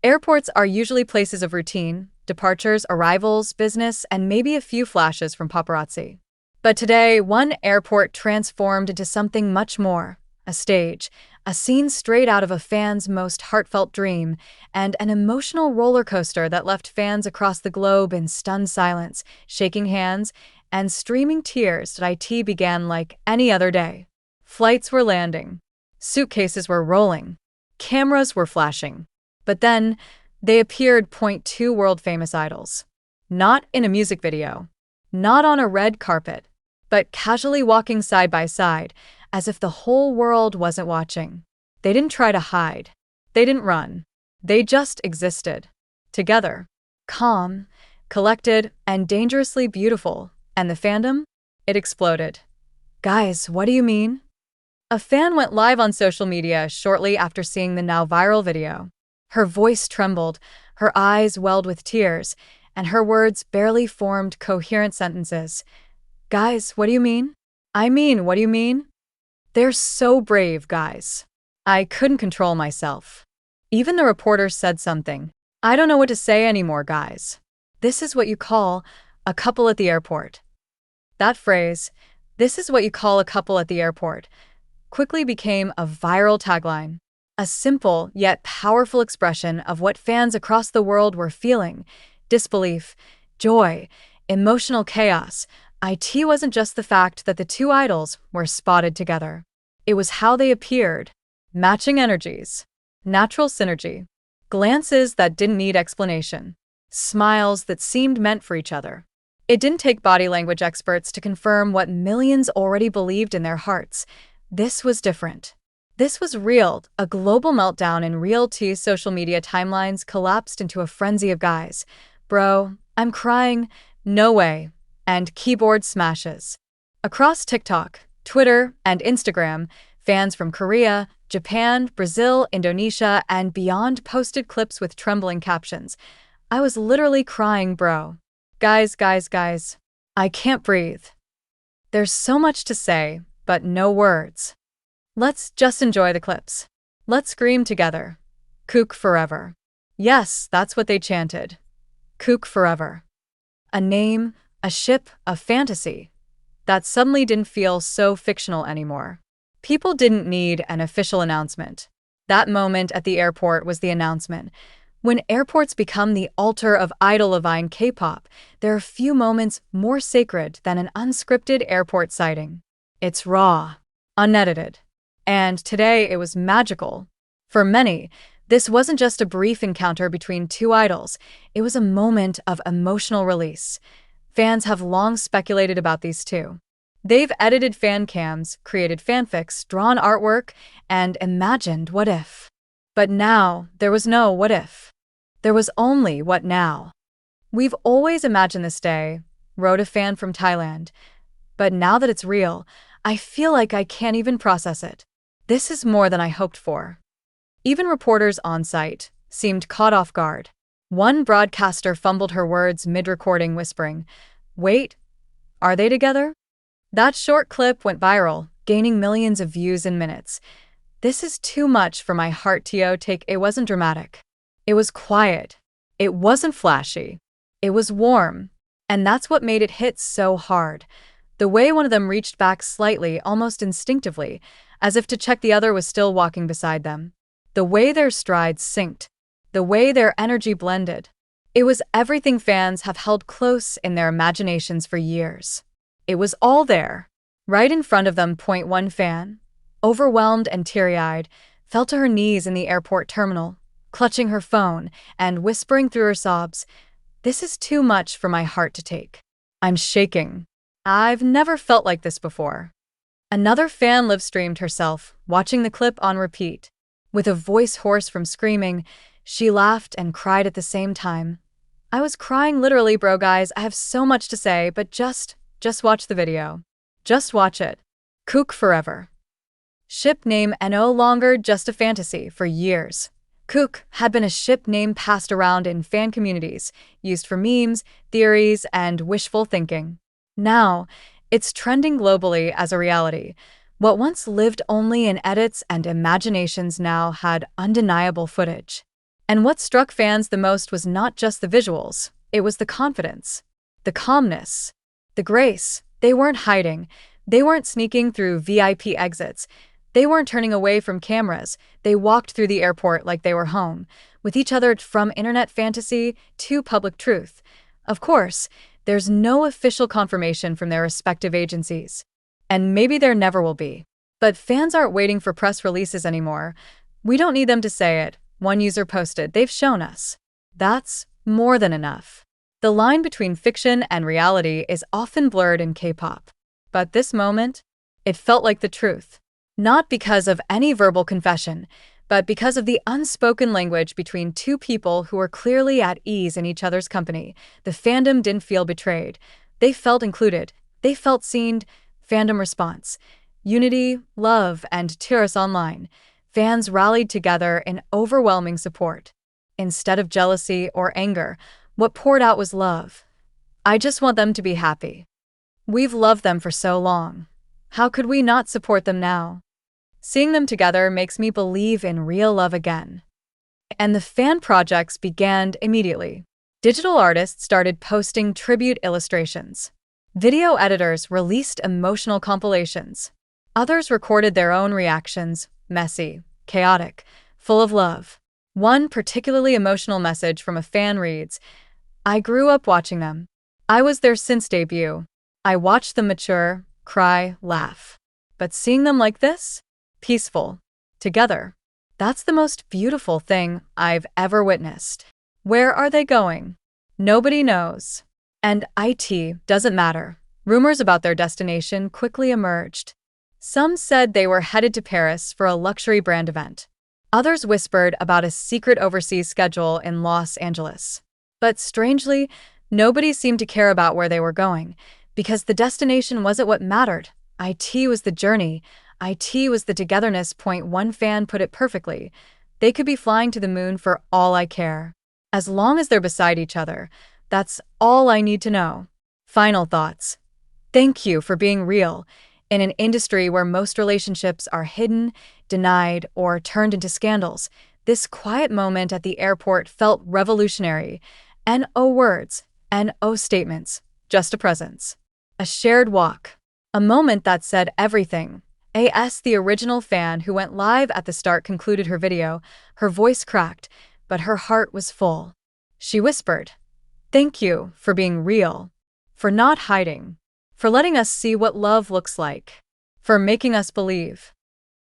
Airports are usually places of routine, departures, arrivals, business, and maybe a few flashes from paparazzi. But today, one airport transformed into something much more: a stage, a scene straight out of a fan's most heartfelt dream, and an emotional roller coaster that left fans across the globe in stunned silence, shaking hands, and streaming tears that it began like any other day. Flights were landing. Suitcases were rolling. Cameras were flashing. But then, they appeared point two world-famous idols. Not in a music video. Not on a red carpet. But casually walking side by side, as if the whole world wasn't watching. They didn't try to hide. They didn't run. They just existed. Together. Calm, collected, and dangerously beautiful. And the fandom? It exploded. Guys, what do you mean? A fan went live on social media shortly after seeing the now viral video. Her voice trembled, her eyes welled with tears, and her words barely formed coherent sentences. Guys, what do you mean? I mean, what do you mean? They're so brave, guys. I couldn't control myself. Even the reporters said something. I don't know what to say anymore, guys. This is what you call a couple at the airport. That phrase, "this is what you call a couple at the airport," quickly became a viral tagline. A simple yet powerful expression of what fans across the world were feeling: disbelief, joy, emotional chaos. It wasn't just the fact that the two idols were spotted together. It was how they appeared. Matching energies. Natural synergy. Glances that didn't need explanation. Smiles that seemed meant for each other. It didn't take body language experts to confirm what millions already believed in their hearts. This was different. This was real. A global meltdown in real-time social media timelines collapsed into a frenzy of guys. Bro, I'm crying. No way. And keyboard smashes. Across TikTok, Twitter, and Instagram, fans from Korea, Japan, Brazil, Indonesia, and beyond posted clips with trembling captions. I was literally crying, bro. Guys, I can't breathe. There's so much to say, but no words. Let's just enjoy the clips. Let's scream together. Kook forever. Yes, that's what they chanted. Kook forever. A name, a ship, a fantasy. That suddenly didn't feel so fictional anymore. People didn't need an official announcement. That moment at the airport was the announcement. When airports become the altar of idol-loving K-pop, there are few moments more sacred than an unscripted airport sighting. It's raw, unedited. And today it was magical. For many, this wasn't just a brief encounter between two idols. It was a moment of emotional release. Fans have long speculated about these two. They've edited fan cams, created fanfics, drawn artwork, and imagined what if. But now, there was no what if. There was only what now. We've always imagined this day, wrote a fan from Thailand. But now that it's real, I feel like I can't even process it. This is more than I hoped for. Even reporters on site seemed caught off guard. One broadcaster fumbled her words mid-recording, whispering, "Wait, are they together?" That short clip went viral, gaining millions of views in minutes. This is too much for my heart to take. It wasn't dramatic. It was quiet. It wasn't flashy. It was warm. And that's what made it hit so hard. The way one of them reached back slightly, almost instinctively, as if to check the other was still walking beside them. The way their strides synced. The way their energy blended. It was everything fans have held close in their imaginations for years. It was all there, right in front of them. One fan, overwhelmed and teary-eyed, fell to her knees in the airport terminal, clutching her phone and whispering through her sobs, "This is too much for my heart to take. I'm shaking. I've never felt like this before." Another fan live-streamed herself, watching the clip on repeat. With a voice hoarse from screaming, she laughed and cried at the same time. I was crying literally, bro. Guys, I have so much to say, but just watch the video. Just watch it. Kook forever. Ship name no longer just a fantasy. For years, Kook had been a ship name passed around in fan communities, used for memes, theories, and wishful thinking. Now, it's trending globally as a reality. What once lived only in edits and imaginations now had undeniable footage. And what struck fans the most was not just the visuals, it was the confidence, the calmness, the grace. They weren't hiding, they weren't sneaking through VIP exits, they weren't turning away from cameras, they walked through the airport like they were home, with each other from internet fantasy to public truth. Of course, there's no official confirmation from their respective agencies. And maybe there never will be. But fans aren't waiting for press releases anymore. We don't need them to say it. One user posted, "They've shown us." That's more than enough. The line between fiction and reality is often blurred in K-pop. But this moment, it felt like the truth. Not because of any verbal confession, but because of the unspoken language between two people who were clearly at ease in each other's company. The fandom didn't feel betrayed. They felt included. They felt seen. Fandom response. Unity, love, and tears online. Fans rallied together in overwhelming support. Instead of jealousy or anger, what poured out was love. I just want them to be happy. We've loved them for so long. How could we not support them now? Seeing them together makes me believe in real love again. And the fan projects began immediately. Digital artists started posting tribute illustrations. Video editors released emotional compilations. Others recorded their own reactions, messy, chaotic, full of love. One particularly emotional message from a fan reads, "I grew up watching them. I was there since debut. I watched them mature, cry, laugh. But seeing them like this? Peaceful. Together. That's the most beautiful thing I've ever witnessed." Where are they going? Nobody knows. And it doesn't matter. Rumors about their destination quickly emerged. Some said they were headed to Paris for a luxury brand event. Others whispered about a secret overseas schedule in Los Angeles. But strangely, nobody seemed to care about where they were going, because the destination wasn't what mattered. It was the journey. It was the togetherness. One fan put it perfectly. They could be flying to the moon for all I care. As long as they're beside each other, that's all I need to know. Final thoughts. Thank you for being real. In an industry where most relationships are hidden, denied, or turned into scandals, this quiet moment at the airport felt revolutionary. No words, no statements, just a presence. A shared walk. A moment that said everything. The original fan who went live at the start concluded her video. Her voice cracked, but her heart was full. She whispered, "Thank you for being real, for not hiding, for letting us see what love looks like, for making us believe."